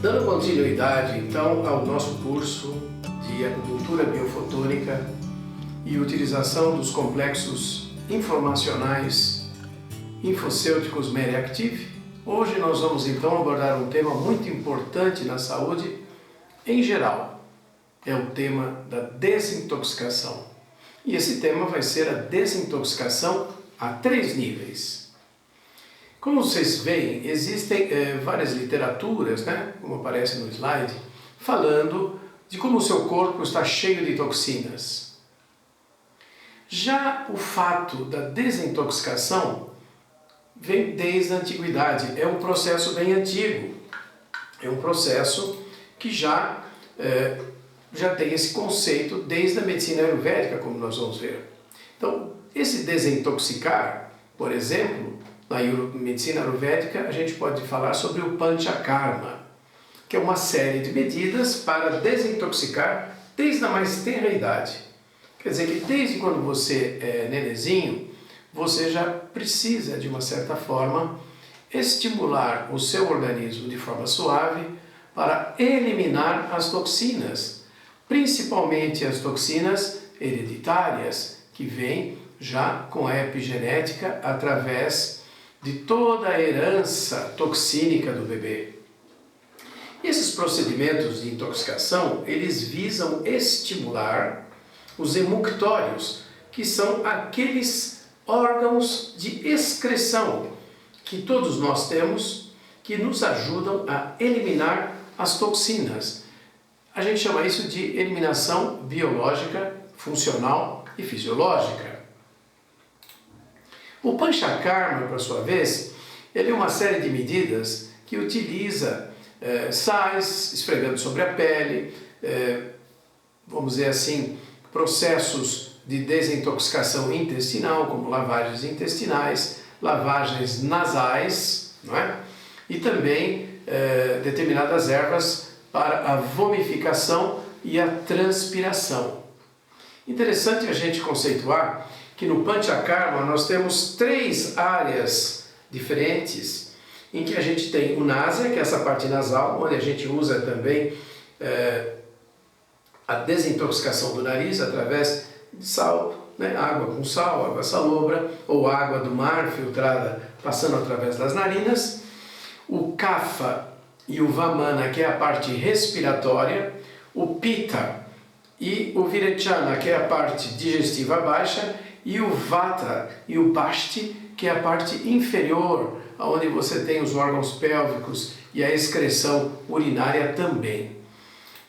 Dando continuidade, então, ao nosso curso de acupuntura biofotônica e utilização dos complexos informacionais infocêuticos Meriactive, hoje nós vamos então abordar um tema muito importante na saúde em geral. É o tema da desintoxicação. E esse tema vai ser a desintoxicação a 3 níveis. Como vocês veem, existem várias literaturas, como aparece no slide, falando de como o seu corpo está cheio de toxinas. Já o fato da desintoxicação vem desde a antiguidade, é um processo bem antigo, é um processo que já tem esse conceito desde a medicina ayurvédica, como nós vamos ver. Então, esse desintoxicar, por exemplo, na medicina ayurvédica, a gente pode falar sobre o Panchakarma, que é uma série de medidas para desintoxicar desde a mais tenra idade. Quer dizer que desde quando você é nenezinho, você já precisa, de uma certa forma, estimular o seu organismo de forma suave para eliminar as toxinas, principalmente as toxinas hereditárias, que vêm já com a epigenética através de toda a herança toxínica do bebê. E esses procedimentos de intoxicação, eles visam estimular os emuctórios, que são aqueles órgãos de excreção que todos nós temos, que nos ajudam a eliminar as toxinas. A gente chama isso de eliminação biológica, funcional e fisiológica. O Panchakarma, por sua vez, ele é uma série de medidas que utiliza sais esfregando sobre a pele, vamos dizer assim, processos de desintoxicação intestinal, como lavagens intestinais, lavagens nasais, não é? E também determinadas ervas para a vomificação e a transpiração. Interessante a gente conceituar que no Panchakarma nós temos 3 áreas diferentes em que a gente tem o nasa, que é essa parte nasal, onde a gente usa também a desintoxicação do nariz através de sal, água com sal, água salobra, ou água do mar filtrada passando através das narinas. O Kapha e o Vamana, que é a parte respiratória, o Pitta e o Virechana, que é a parte digestiva baixa, e o Vata e o Basti, que é a parte inferior, onde você tem os órgãos pélvicos e a excreção urinária também.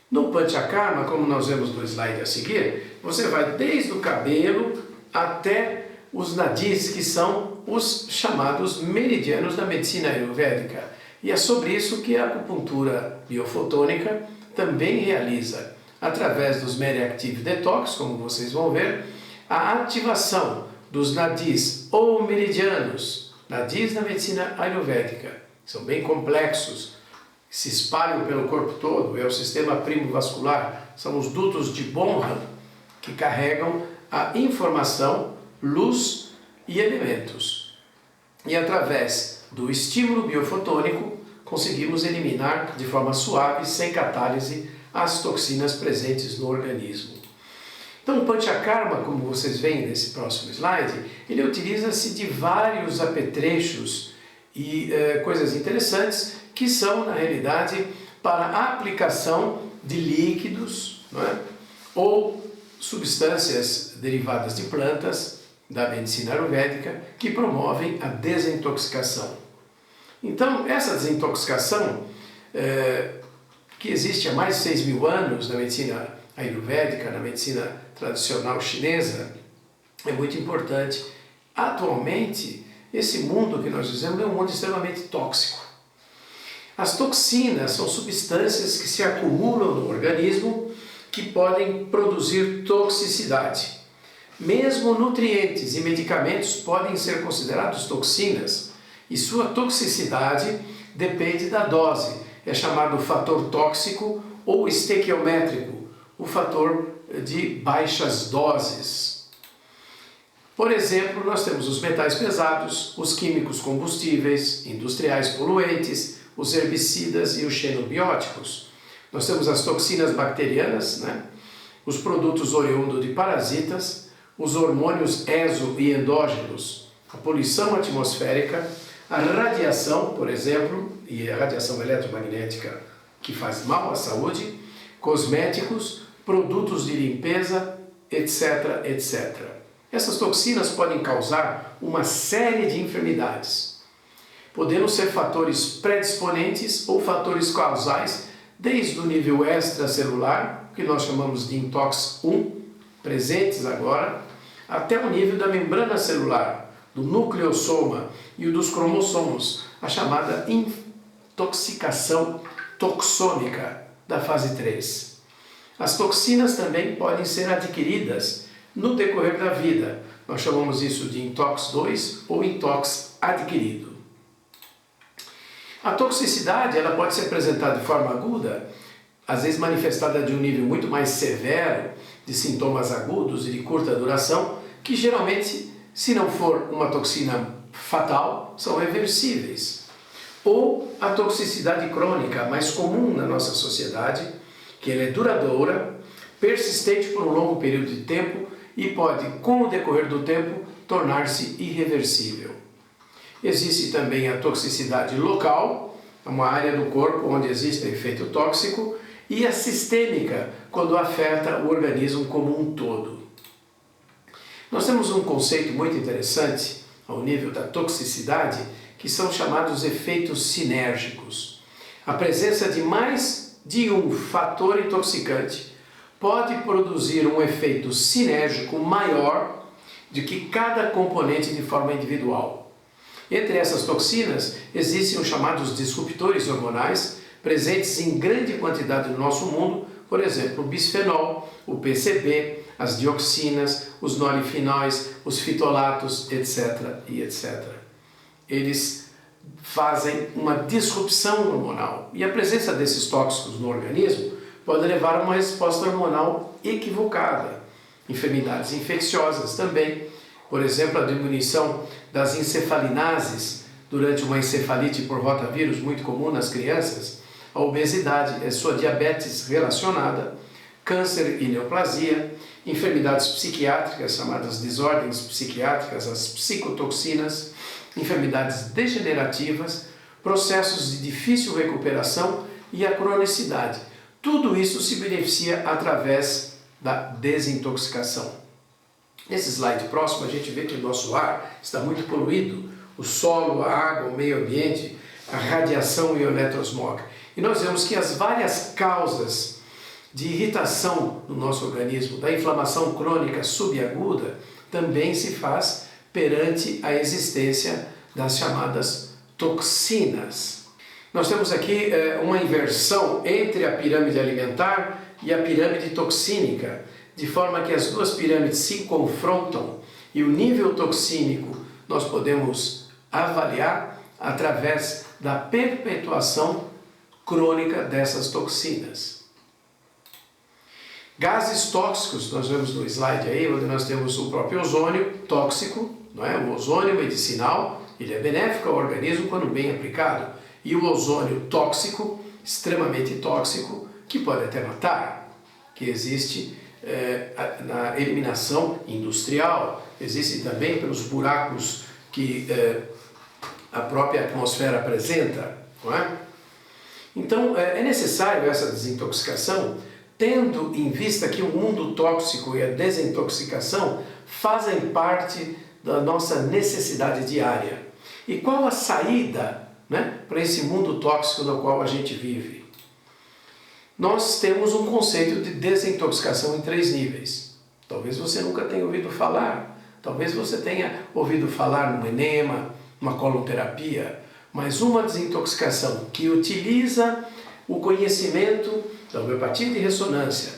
No Panchakarma, como nós vemos no slide a seguir, você vai desde o cabelo até os nadis, que são os chamados meridianos da medicina ayurvédica. E é sobre isso que a acupuntura biofotônica também realiza, através dos Meriactive Detox, como vocês vão ver, a ativação dos nadis ou meridianos, nadis na medicina ayurvédica, são bem complexos, se espalham pelo corpo todo, é o sistema primo-vascular, são os dutos de Bonham que carregam a informação, luz e elementos. E através do estímulo biofotônico, conseguimos eliminar de forma suave, sem catálise, as toxinas presentes no organismo. Então, o Panchakarma, como vocês veem nesse próximo slide, ele utiliza-se de vários apetrechos e coisas interessantes que são, na realidade, para a aplicação de líquidos, ou substâncias derivadas de plantas da medicina ayurvédica que promovem a desintoxicação. Então, essa desintoxicação, que existe há mais de 6.000 anos na medicina ayurvédica, na medicina tradicional chinesa, é muito importante. Atualmente, esse mundo que nós vivemos é um mundo extremamente tóxico. As toxinas são substâncias que se acumulam no organismo que podem produzir toxicidade. Mesmo nutrientes e medicamentos podem ser considerados toxinas e sua toxicidade depende da dose. É chamado fator tóxico ou estequiométrico, o fator de baixas doses. Por exemplo, nós temos os metais pesados, os químicos combustíveis, industriais poluentes, os herbicidas e os xenobióticos. Nós temos as toxinas bacterianas, né? Os produtos oriundos de parasitas, os hormônios exo e endógenos, a poluição atmosférica, a radiação, por exemplo, e a radiação eletromagnética que faz mal à saúde, cosméticos, produtos de limpeza, etc, etc. Essas toxinas podem causar uma série de enfermidades, podendo ser fatores predisponentes ou fatores causais, desde o nível extracelular, que nós chamamos de intox 1, presentes agora, até o nível da membrana celular, do nucleossoma e o dos cromossomos, a chamada intoxicação toxônica da fase 3. As toxinas também podem ser adquiridas no decorrer da vida. Nós chamamos isso de intox 2 ou intox adquirido. A toxicidade ela pode ser apresentada de forma aguda, às vezes manifestada de um nível muito mais severo, de sintomas agudos e de curta duração, que geralmente, se não for uma toxina fatal, são reversíveis. Ou a toxicidade crônica, mais comum na nossa sociedade, que ela é duradoura, persistente por um longo período de tempo e pode, com o decorrer do tempo, tornar-se irreversível. Existe também a toxicidade local, uma área do corpo onde existe efeito tóxico, e a sistêmica, quando afeta o organismo como um todo. Nós temos um conceito muito interessante ao nível da toxicidade, que são chamados efeitos sinérgicos. A presença de mais de um fator intoxicante pode produzir um efeito sinérgico maior do que cada componente de forma individual. Entre essas toxinas, existem os chamados disruptores hormonais, presentes em grande quantidade no nosso mundo, por exemplo, o bisfenol, o PCB, as dioxinas, os nonilfenóis, os fitolatos, etc. e etc. Eles fazem uma disrupção hormonal e a presença desses tóxicos no organismo pode levar a uma resposta hormonal equivocada. Enfermidades infecciosas também, por exemplo, a diminuição das encefalinases durante uma encefalite por rotavírus muito comum nas crianças, a obesidade, a sua diabetes relacionada, câncer e neoplasia, enfermidades psiquiátricas, chamadas desordens psiquiátricas, as psicotoxinas, enfermidades degenerativas, processos de difícil recuperação e a cronicidade. Tudo isso se beneficia através da desintoxicação. Nesse slide próximo a gente vê que o nosso ar está muito poluído, o solo, a água, o meio ambiente, a radiação e o eletrosmog. E nós vemos que as várias causas de irritação no nosso organismo, da inflamação crônica subaguda, também se faz perante a existência das chamadas toxinas. Nós temos aqui uma inversão entre a pirâmide alimentar e a pirâmide toxínica, de forma que as duas pirâmides se confrontam e o nível toxínico nós podemos avaliar através da perpetuação crônica dessas toxinas. Gases tóxicos, nós vemos no slide aí, onde nós temos o próprio ozônio tóxico, não é? O ozônio medicinal, ele é benéfico ao organismo quando bem aplicado, e o ozônio tóxico, extremamente tóxico, que pode até matar, que existe na eliminação industrial, existe também pelos buracos que a própria atmosfera apresenta, não é? Então é necessário essa desintoxicação, tendo em vista que o mundo tóxico e a desintoxicação fazem parte da nossa necessidade diária. E qual a saída, né, para esse mundo tóxico no qual a gente vive? Nós temos um conceito de desintoxicação em 3 níveis. Talvez você nunca tenha ouvido falar, talvez você tenha ouvido falar no enema, uma coloterapia, mas uma desintoxicação que utiliza o conhecimento da homeopatia de ressonância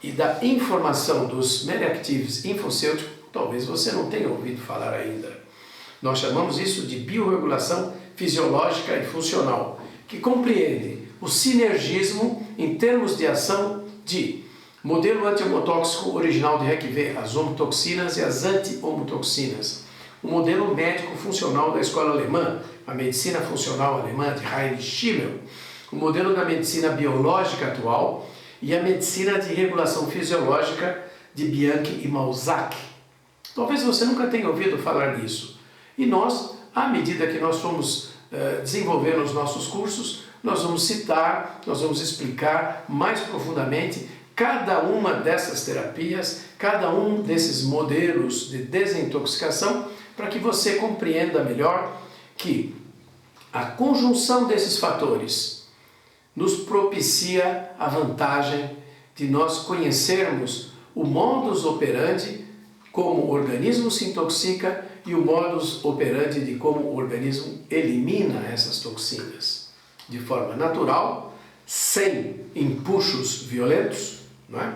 e da informação dos Medactives infocêuticos, talvez você não tenha ouvido falar ainda. Nós chamamos isso de biorregulação fisiológica e funcional, que compreende o sinergismo em termos de ação de modelo anti-homotóxico original de Requivé, as homotoxinas e as anti-homotoxinas, o modelo médico funcional da escola alemã, a medicina funcional alemã de Heinrich Schimmel, o modelo da medicina biológica atual e a medicina de regulação fisiológica de Bianchi e Malzacchi. Talvez você nunca tenha ouvido falar nisso. E nós, à medida que nós fomos desenvolvendo os nossos cursos, nós vamos citar, nós vamos explicar mais profundamente cada uma dessas terapias, cada um desses modelos de desintoxicação, para que você compreenda melhor que a conjunção desses fatores nos propicia a vantagem de nós conhecermos o modus operandi como o organismo se intoxica e o modus operandi de como o organismo elimina essas toxinas de forma natural, sem empuxos violentos, não é?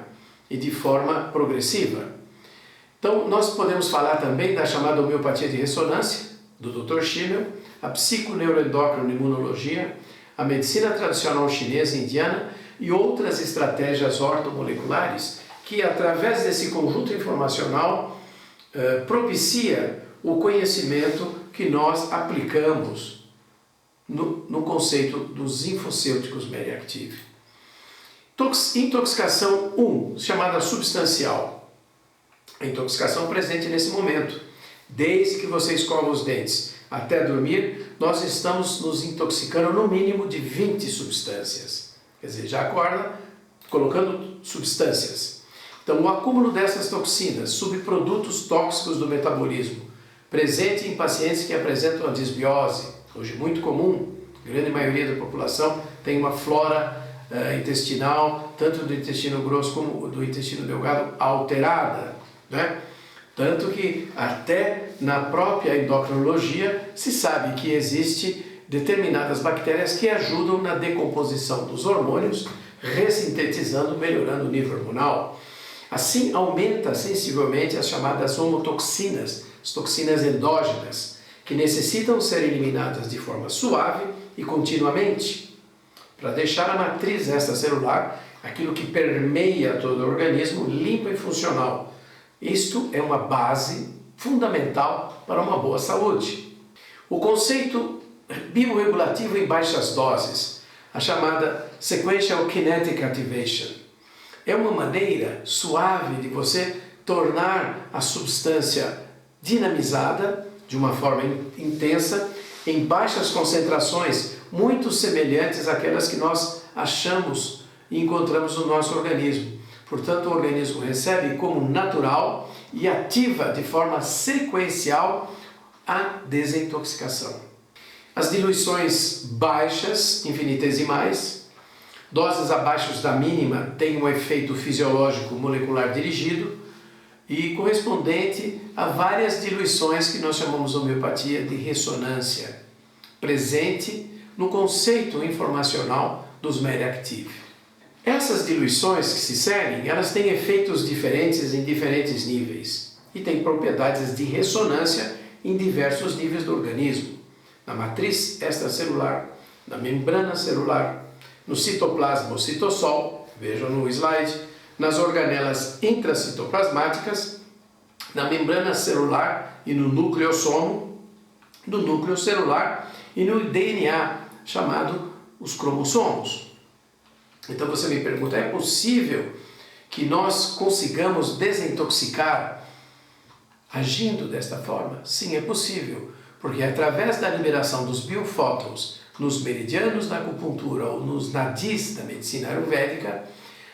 E de forma progressiva. Então, nós podemos falar também da chamada homeopatia de ressonância, do Dr. Schimmel, a psiconeuroendocrino-imunologia, a medicina tradicional chinesa e indiana e outras estratégias ortomoleculares que, através desse conjunto informacional, propicia o conhecimento que nós aplicamos no conceito dos infocêuticos Meriactive. Intoxicação 1, chamada substancial. A intoxicação presente nesse momento. Desde que você escova os dentes até dormir, nós estamos nos intoxicando no mínimo de 20 substâncias. Quer dizer, já acorda colocando substâncias. Então, o acúmulo dessas toxinas, subprodutos tóxicos do metabolismo, presente em pacientes que apresentam a disbiose, hoje muito comum, a grande maioria da população tem uma flora intestinal, tanto do intestino grosso como do intestino delgado, alterada, né? Tanto que até na própria endocrinologia se sabe que existe determinadas bactérias que ajudam na decomposição dos hormônios, ressintetizando, melhorando o nível hormonal. Assim aumenta sensivelmente as chamadas homotoxinas, as toxinas endógenas, que necessitam ser eliminadas de forma suave e continuamente, para deixar a matriz extracelular, aquilo que permeia todo o organismo, limpa e funcional. Isto é uma base fundamental para uma boa saúde. O conceito bioregulativo em baixas doses, a chamada Sequential Kinetic Activation, é uma maneira suave de você tornar a substância dinamizada de uma forma intensa, em baixas concentrações, muito semelhantes àquelas que nós achamos e encontramos no nosso organismo. Portanto, o organismo recebe como natural e ativa de forma sequencial a desintoxicação. As diluições baixas, infinitesimais, doses abaixo da mínima têm um efeito fisiológico molecular dirigido e correspondente a várias diluições que nós chamamos homeopatia de ressonância, presente no conceito informacional dos Meriactive. Essas diluições que se seguem, elas têm efeitos diferentes em diferentes níveis e têm propriedades de ressonância em diversos níveis do organismo, na matriz extracelular, na membrana celular, no citoplasma ou citossol, vejam no slide, nas organelas intracitoplasmáticas, na membrana celular e no nucleossomo, no núcleo celular e no DNA, chamado os cromossomos. Então você me pergunta, é possível que nós consigamos desintoxicar agindo desta forma? Sim, é possível, porque através da liberação dos biofótons nos meridianos da acupuntura ou nos nadis da medicina ayurvédica,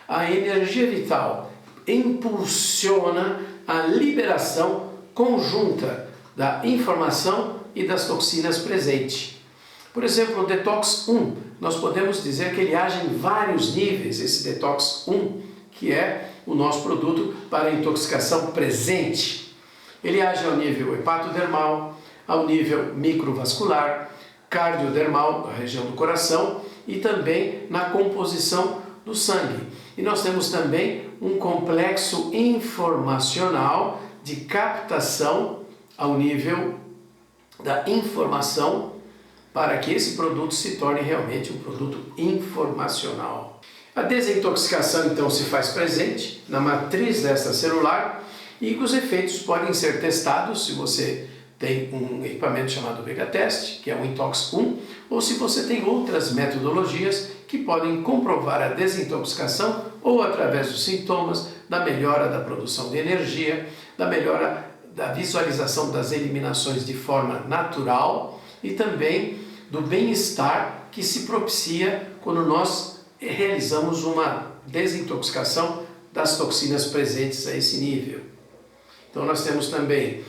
a energia vital impulsiona a liberação conjunta da informação e das toxinas presentes. Por exemplo, o Detox 1, nós podemos dizer que ele age em vários níveis, esse Detox 1, que é o nosso produto para intoxicação presente. Ele age ao nível hepatodermal, ao nível microvascular, cardiodermal, na região do coração, e também na composição do sangue. E nós temos também um complexo informacional de captação ao nível da informação para que esse produto se torne realmente um produto informacional. A desintoxicação então se faz presente na matriz extracelular e os efeitos podem ser testados se você tem um equipamento chamado VegaTest, que é o Intox 1, ou se você tem outras metodologias que podem comprovar a desintoxicação ou através dos sintomas, da melhora da produção de energia, da melhora da visualização das eliminações de forma natural e também do bem-estar que se propicia quando nós realizamos uma desintoxicação das toxinas presentes a esse nível. Então nós temos também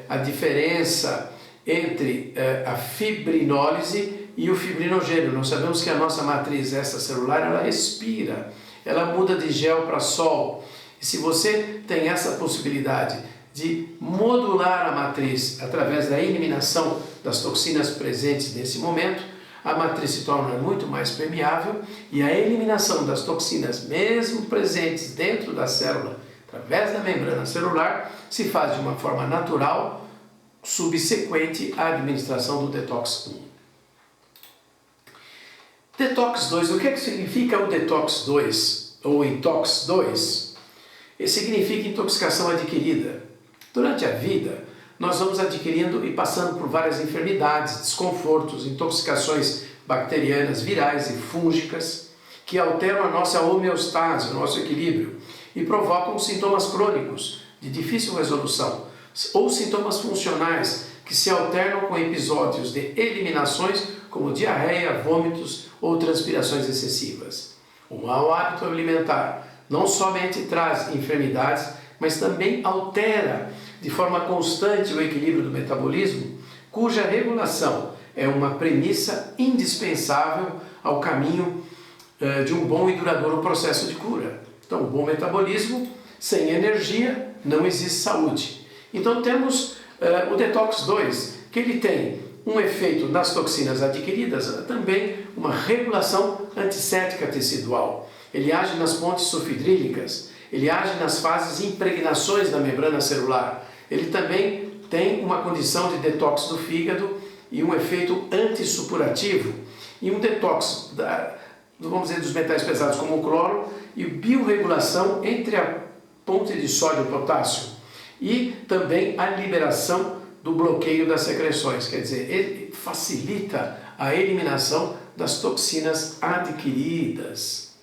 a diferença entre a fibrinólise e o fibrinogênio. Nós sabemos que a nossa matriz extracelular, ela respira, ela muda de gel para sol. E se você tem essa possibilidade de modular a matriz através da eliminação das toxinas presentes nesse momento, a matriz se torna muito mais permeável e a eliminação das toxinas, mesmo presentes dentro da célula, através da membrana celular, se faz de uma forma natural, subsequente à administração do Detox 1. Detox 2, o que é que significa o Detox 2 ou Intox 2? Ele significa intoxicação adquirida. Durante a vida, nós vamos adquirindo e passando por várias enfermidades, desconfortos, intoxicações bacterianas, virais e fúngicas que alteram a nossa homeostase, o nosso equilíbrio e provocam sintomas crônicos de difícil resolução ou sintomas funcionais que se alternam com episódios de eliminações como diarreia, vômitos ou transpirações excessivas. O mau hábito alimentar não somente traz enfermidades, mas também altera de forma constante o equilíbrio do metabolismo, cuja regulação é uma premissa indispensável ao caminho de um bom e duradouro processo de cura. Então, o bom metabolismo, sem energia, não existe saúde. Então, temos o Detox 2, que ele tem um efeito nas toxinas adquiridas, também uma regulação antisséptica tecidual. Ele age nas pontes sulfidrílicas, ele age nas fases de impregnações da membrana celular. Ele também tem uma condição de detox do fígado e um efeito antissupurativo e um detox vamos dizer, dos metais pesados como o cloro e biorregulação entre a ponte de sódio e potássio e também a liberação do bloqueio das secreções, quer dizer, ele facilita a eliminação das toxinas adquiridas.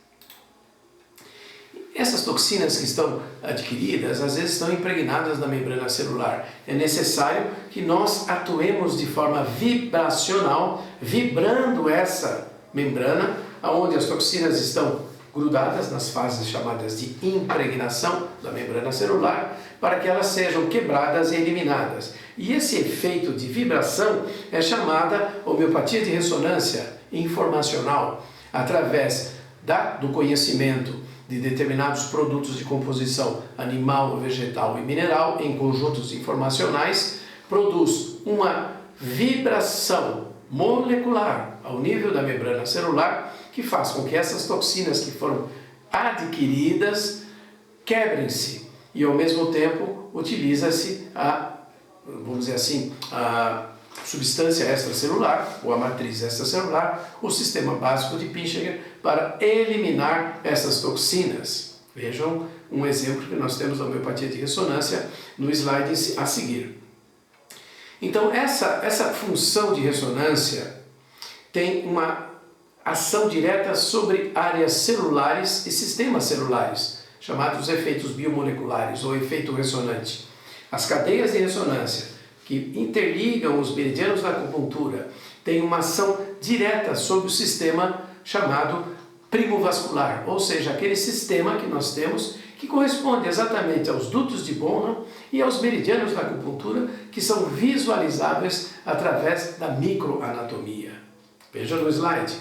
Essas toxinas que estão adquiridas, às vezes estão impregnadas na membrana celular. É necessário que nós atuemos de forma vibracional, vibrando essa membrana, onde as toxinas estão grudadas nas fases chamadas de impregnação da membrana celular, para que elas sejam quebradas e eliminadas. E esse efeito de vibração é chamada homeopatia de ressonância informacional, através do conhecimento de determinados produtos de composição animal, vegetal e mineral em conjuntos informacionais, produz uma vibração molecular ao nível da membrana celular que faz com que essas toxinas que foram adquiridas quebrem-se e ao mesmo tempo utiliza-se vamos dizer assim, a substância extracelular ou a matriz extracelular, o sistema básico de Pinchinger, para eliminar essas toxinas. Vejam um exemplo que nós temos da homeopatia de ressonância no slide a seguir. Então essa função de ressonância tem uma ação direta sobre áreas celulares e sistemas celulares, chamados efeitos biomoleculares ou efeito ressonante. As cadeias de ressonância que interligam os meridianos da acupuntura têm uma ação direta sobre o sistema chamado primovascular, ou seja, aquele sistema que nós temos que corresponde exatamente aos dutos de Bonham e aos meridianos da acupuntura, que são visualizáveis através da microanatomia. Veja no slide.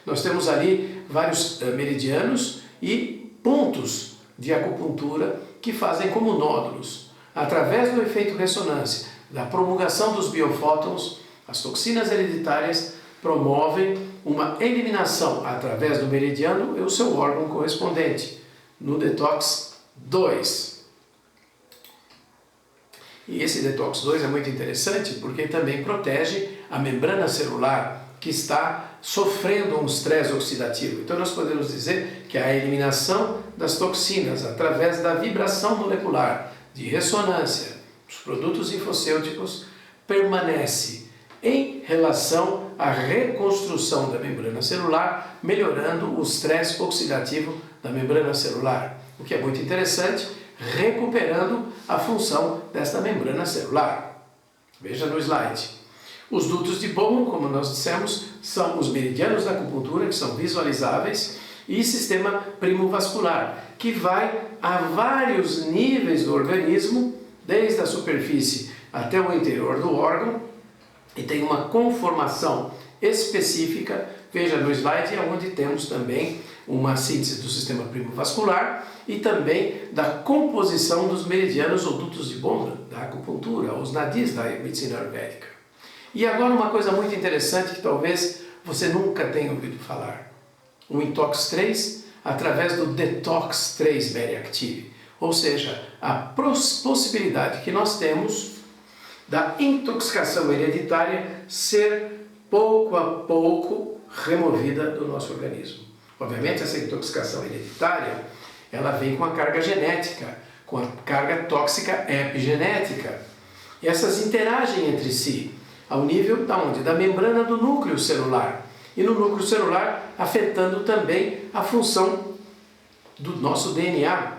Nós temos ali vários meridianos e pontos de acupuntura que fazem como nódulos. Através do efeito ressonância, da promulgação dos biofótons, as toxinas hereditárias promovem uma eliminação através do meridiano e o seu órgão correspondente, no Detox 2. E esse Detox 2 é muito interessante porque também protege a membrana celular que está sofrendo um estresse oxidativo. Então nós podemos dizer que a eliminação das toxinas através da vibração molecular, de ressonância, os produtos infocêuticos permanece em relação à reconstrução da membrana celular, melhorando o estresse oxidativo da membrana celular, o que é muito interessante, recuperando a função desta membrana celular. Veja no slide. Os dutos de Bowman, como nós dissemos, são os meridianos da acupuntura, que são visualizáveis, e sistema primovascular, que vai a vários níveis do organismo, desde a superfície até o interior do órgão, e tem uma conformação específica. Veja no slide, onde temos também uma síntese do sistema primovascular e também da composição dos meridianos ou dutos de Bowman, da acupuntura, os nadis da medicina ayurvédica. E agora uma coisa muito interessante que talvez você nunca tenha ouvido falar. O Intox 3 através do Detox 3 Bariactive, ou seja, a possibilidade que nós temos da intoxicação hereditária ser pouco a pouco removida do nosso organismo. Obviamente essa intoxicação hereditária, ela vem com a carga genética, com a carga tóxica epigenética. E essas interagem entre si, ao nível da onde? Da membrana do núcleo celular. E no núcleo celular afetando também a função do nosso DNA,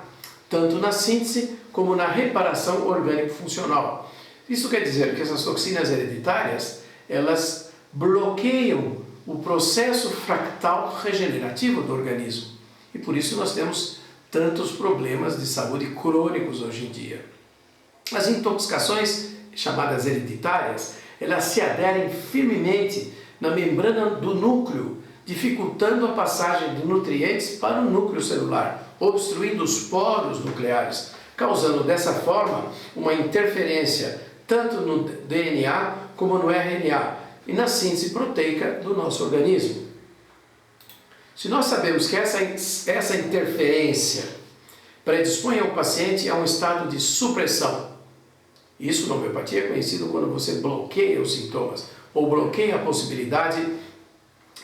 tanto na síntese como na reparação orgânico-funcional. Isso quer dizer que essas toxinas hereditárias, elas bloqueiam o processo fractal regenerativo do organismo. E por isso nós temos tantos problemas de saúde crônicos hoje em dia. As intoxicações chamadas hereditárias, elas se aderem firmemente na membrana do núcleo, dificultando a passagem de nutrientes para o núcleo celular, obstruindo os poros nucleares, causando dessa forma uma interferência tanto no DNA como no RNA e na síntese proteica do nosso organismo. Se nós sabemos que essa interferência predispõe o paciente a um estado de supressão, isso na homeopatia é conhecido quando você bloqueia os sintomas ou bloqueia a possibilidade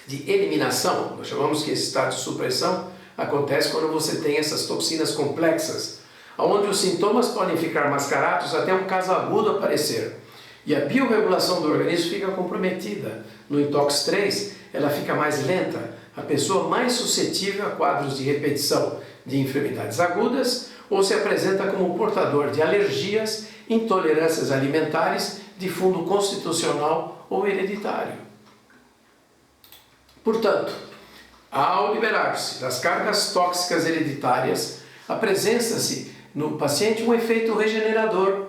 de eliminação. Nós chamamos que esse estado de supressão acontece quando você tem essas toxinas complexas, onde os sintomas podem ficar mascarados até um caso agudo aparecer. E a biorregulação do organismo fica comprometida. No Intox 3, ela fica mais lenta, a pessoa mais suscetível a quadros de repetição de enfermidades agudas ou se apresenta como portador de alergias, intolerâncias alimentares de fundo constitucional ou hereditário. Portanto, ao liberar-se das cargas tóxicas hereditárias, apresenta-se no paciente um efeito regenerador,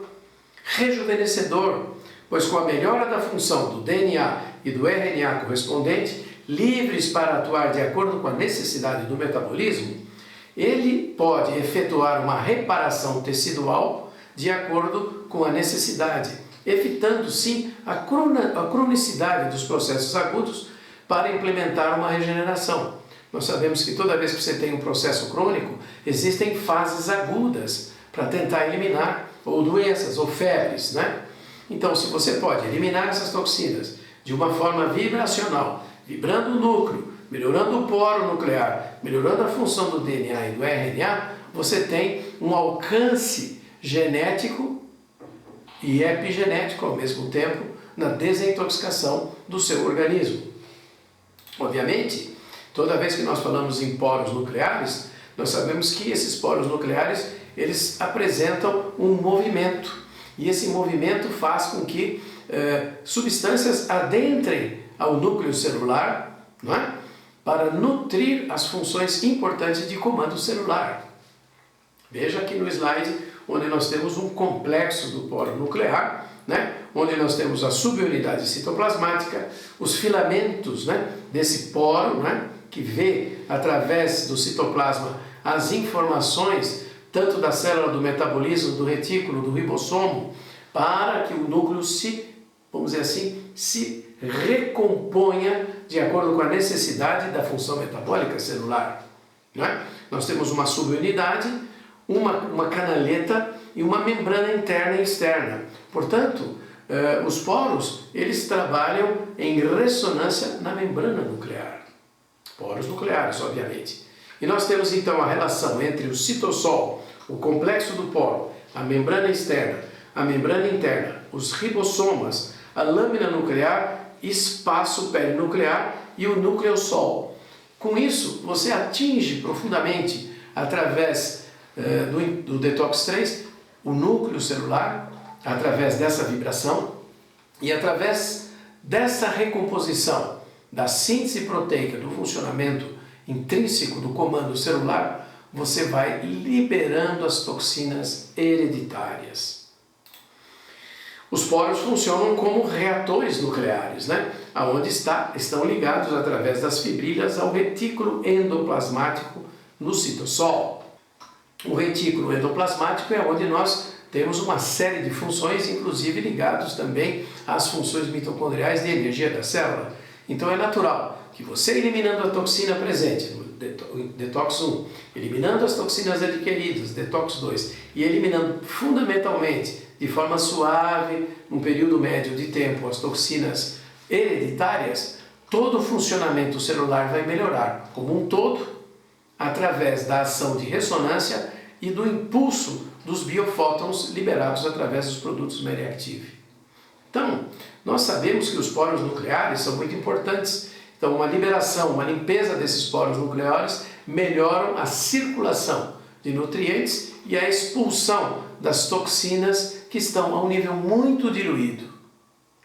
rejuvenescedor, pois com a melhora da função do DNA e do RNA correspondente, livres para atuar de acordo com a necessidade do metabolismo, ele pode efetuar uma reparação tecidual de acordo com a necessidade, evitando sim a cronicidade dos processos agudos para implementar uma regeneração. Nós sabemos que toda vez que você tem um processo crônico, existem fases agudas para tentar eliminar ou doenças ou febres, né? Então, se você pode eliminar essas toxinas de uma forma vibracional, vibrando o núcleo, melhorando o poro nuclear, melhorando a função do DNA e do RNA, você tem um alcance genético e epigenético ao mesmo tempo na desintoxicação do seu organismo. Obviamente, toda vez que nós falamos em poros nucleares, nós sabemos que esses poros nucleares, eles apresentam um movimento. E esse movimento faz com que substâncias adentrem ao núcleo celular, não é? Para nutrir as funções importantes de comando celular. Veja aqui no slide, onde nós temos um complexo do poro nuclear, né? Onde nós temos a subunidade citoplasmática, os filamentos, né? Desse poro, né? Que vê através do citoplasma as informações tanto da célula do metabolismo, do retículo, do ribossomo, para que o núcleo vamos dizer assim, se recomponha de acordo com a necessidade da função metabólica celular. Não é? Nós temos uma subunidade, uma canaleta e uma membrana interna e externa. Portanto, os poros, eles trabalham em ressonância na membrana nuclear. Poros nucleares, obviamente. E nós temos então a relação entre o citossol, o complexo do poro, a membrana externa, a membrana interna os ribossomas, a lâmina nuclear, espaço perinuclear e o núcleo-sol. Com isso, você atinge profundamente, através do Detox 3, o núcleo celular, através dessa vibração e através dessa recomposição da síntese proteica, do funcionamento intrínseco do comando celular, você vai liberando as toxinas hereditárias. Os poros funcionam como reatores nucleares, né? Onde estão ligados através das fibrilhas ao retículo endoplasmático no citossol. O retículo endoplasmático é onde nós temos uma série de funções, inclusive ligados também às funções mitocondriais de energia da célula. Então é natural que você, eliminando a toxina presente no Detox 1, eliminando as toxinas adquiridas, Detox 2, e eliminando fundamentalmente, de forma suave, num período médio de tempo, as toxinas hereditárias, todo o funcionamento celular vai melhorar como um todo, através da ação de ressonância e do impulso dos biofótons liberados através dos produtos Meriactive. Então, nós sabemos que os poros nucleares são muito importantes. Então, uma liberação, uma limpeza desses poros nucleares melhoram a circulação de nutrientes e a expulsão das toxinas que estão a um nível muito diluído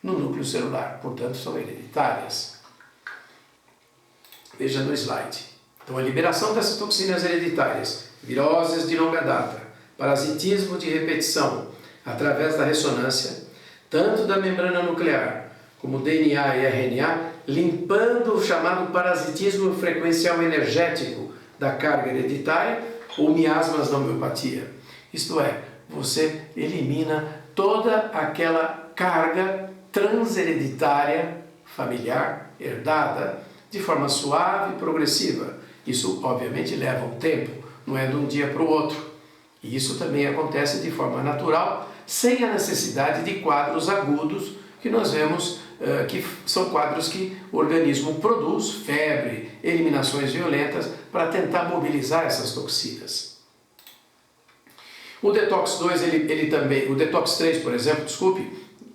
no núcleo celular, portanto, são hereditárias. Veja no slide. Então, a liberação dessas toxinas hereditárias, viroses de longa data, parasitismo de repetição, através da ressonância, tanto da membrana nuclear como DNA e RNA, limpando o chamado parasitismo frequencial energético da carga hereditária ou miasmas da homeopatia. Isto é, você elimina toda aquela carga transhereditária, familiar, herdada, de forma suave e progressiva. Isso, obviamente, leva um tempo, não é de um dia para o outro. E isso também acontece de forma natural, sem a necessidade de quadros agudos que nós vemos, que são quadros que o organismo produz, febre, eliminações violentas, para tentar mobilizar essas toxinas. O Detox 2, ele também, o Detox 3, por exemplo,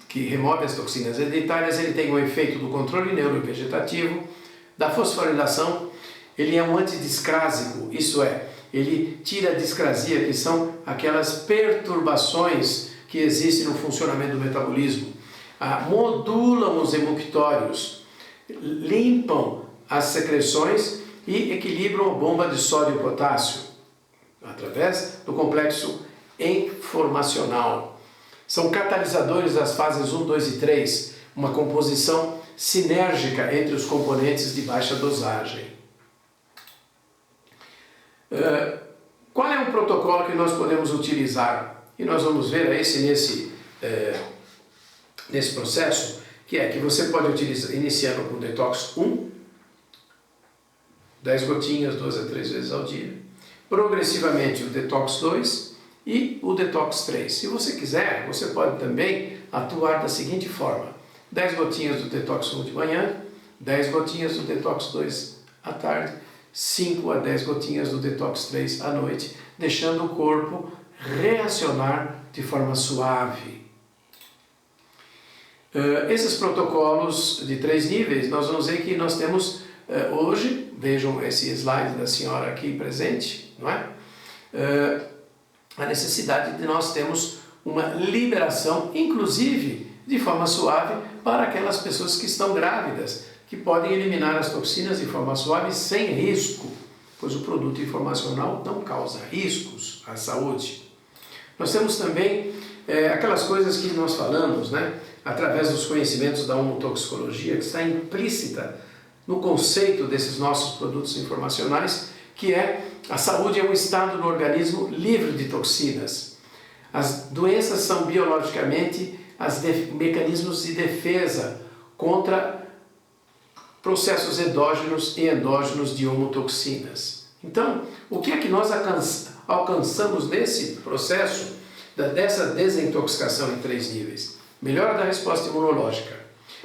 que remove as toxinas hereditárias, ele tem o efeito do controle neurovegetativo, da fosforilação, ele é um antidiscrásico, isso é, ele tira a discrasia, que são aquelas perturbações que existem no funcionamento do metabolismo, modulam os hemoctórios, limpam as secreções e equilibram a bomba de sódio e potássio, através do complexo informacional. São catalisadores das fases 1, 2 e 3, uma composição sinérgica entre os componentes de baixa dosagem. Qual é o protocolo que nós podemos utilizar? E nós vamos ver nesse processo, que é que você pode utilizar, iniciando com o Detox 1, 10 gotinhas, 2 a 3 vezes ao dia, progressivamente o Detox 2 e o Detox 3. Se você quiser, você pode também atuar da seguinte forma: 10 gotinhas do Detox 1 de manhã, 10 gotinhas do Detox 2 à tarde, 5 a 10 gotinhas do Detox 3 à noite, deixando o corpo reacionar de forma suave. Esses protocolos de 3 níveis, nós vamos ver que nós temos hoje, vejam esse slide da senhora aqui presente, não é? A necessidade de nós termos uma liberação, inclusive de forma suave, para aquelas pessoas que estão grávidas, que podem eliminar as toxinas de forma suave sem risco, pois o produto informacional não causa riscos à saúde. Nós temos também aquelas coisas que nós falamos, né, através dos conhecimentos da homotoxicologia, que está implícita no conceito desses nossos produtos informacionais, que é a saúde é um estado no organismo livre de toxinas. As doenças são biologicamente mecanismos de defesa contra processos endógenos e endógenos de homotoxinas. Então, o que é que nós alcançamos nesse processo dessa desintoxicação em 3 níveis? Melhora da resposta imunológica,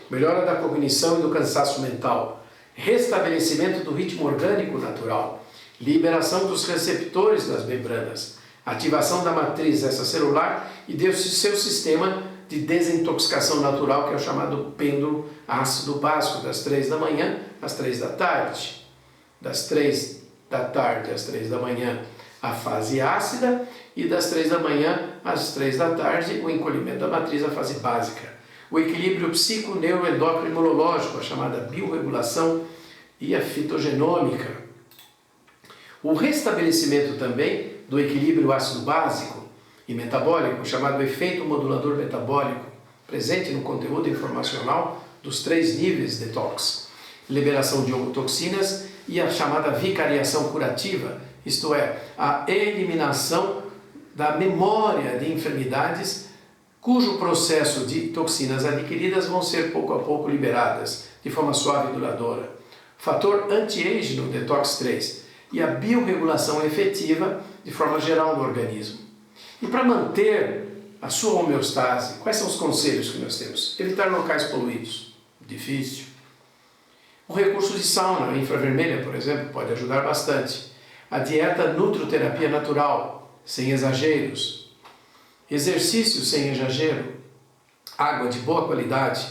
melhora da cognição e do cansaço mental, restabelecimento do ritmo orgânico natural, liberação dos receptores das membranas, ativação da matriz extracelular e do seu sistema de desintoxicação natural, que é o chamado pêndulo ácido básico, das 3 da manhã às 3 da tarde. Das 3 da tarde às 3 da manhã, a fase ácida, e das 3 da manhã às 3 da tarde, o encolhimento da matriz, a fase básica. O equilíbrio psico-neuroendócrino-imunológico, a chamada biorregulação e a fitogenômica. O restabelecimento também do equilíbrio ácido básico e metabólico, chamado efeito modulador metabólico, presente no conteúdo informacional dos 3 níveis detox. Liberação de oncotoxinas e a chamada vicariação curativa, isto é, a eliminação da memória de enfermidades cujo processo de toxinas adquiridas vão ser pouco a pouco liberadas, de forma suave e duradoura. Fator anti-age no Detox 3 e a biorregulação efetiva de forma geral no organismo. E para manter a sua homeostase, quais são os conselhos que nós temos? Evitar locais poluídos. Difícil. O recurso de sauna infravermelha, por exemplo, pode ajudar bastante. A dieta nutroterapia natural, sem exageros. Exercício sem exagero. Água de boa qualidade.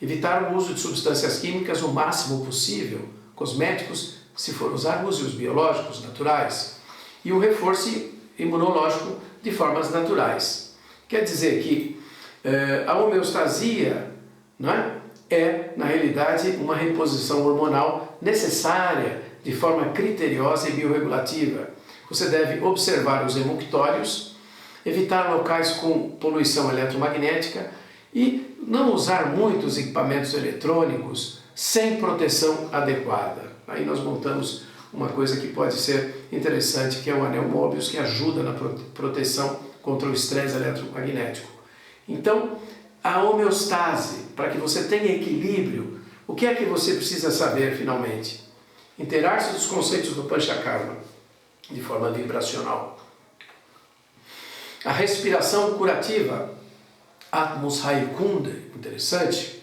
Evitar o uso de substâncias químicas o máximo possível. Cosméticos, se for usar, use os biológicos, naturais. E o reforço imunológico de formas naturais. Quer dizer que a homeostasia, não é, na realidade, uma reposição hormonal necessária de forma criteriosa e biorregulativa. Você deve observar os emuctórios, evitar locais com poluição eletromagnética e não usar muitos equipamentos eletrônicos sem proteção adequada. Aí nós montamos uma coisa que pode ser interessante, que é o anel Möbius, que ajuda na proteção contra o estresse eletromagnético. Então, a homeostase, para que você tenha equilíbrio, o que é que você precisa saber finalmente? Inteirar-se dos conceitos do Panchakarma, de forma vibracional. A respiração curativa, Atmoshaikunda, interessante,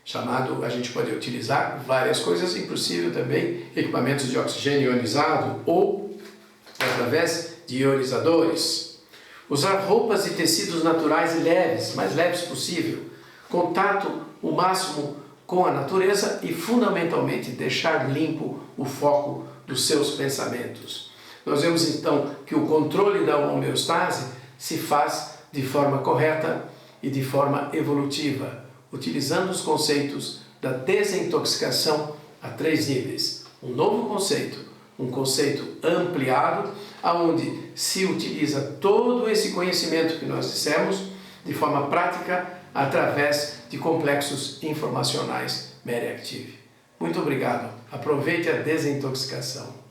chamado, a gente pode utilizar várias coisas, inclusive também equipamentos de oxigênio ionizado ou através de ionizadores. Usar roupas e tecidos naturais e leves, mais leves possível. Contato o máximo com a natureza e, fundamentalmente, deixar limpo o foco dos seus pensamentos. Nós vemos então que o controle da homeostase se faz de forma correta e de forma evolutiva, utilizando os conceitos da desintoxicação a 3 níveis. Um novo conceito, um conceito ampliado, onde se utiliza todo esse conhecimento que nós dissemos de forma prática através de complexos informacionais Mary Active. Muito obrigado. Aproveite a desintoxicação.